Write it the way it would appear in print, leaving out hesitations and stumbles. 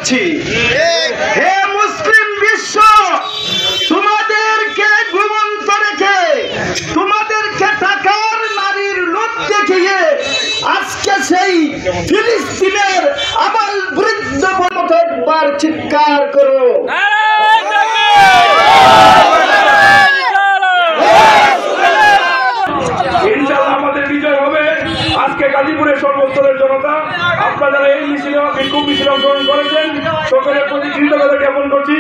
যাচ্ছি। হে মুসলিম বিশ্ব, তোমাদেরকে ঘুমন্ত রেখে, তোমাদেরকে টাকার নারীর লোভ দেখিয়ে আজকে সেই ফিলিস্তিনের আবাল বৃদ্ধ মতো একবার চিৎকার করো। ইনশাআল্লাহ আমাদের বিজয় হবে। আজকে গাজীপুরের সর্বস্তরের জনতা, আপনারা এই মিছিলে বিক্ষোভ মিছিলে অংশগ্রহণ করেছেন, সকলের প্রতি কৃতজ্ঞতা জ্ঞাপন করছি।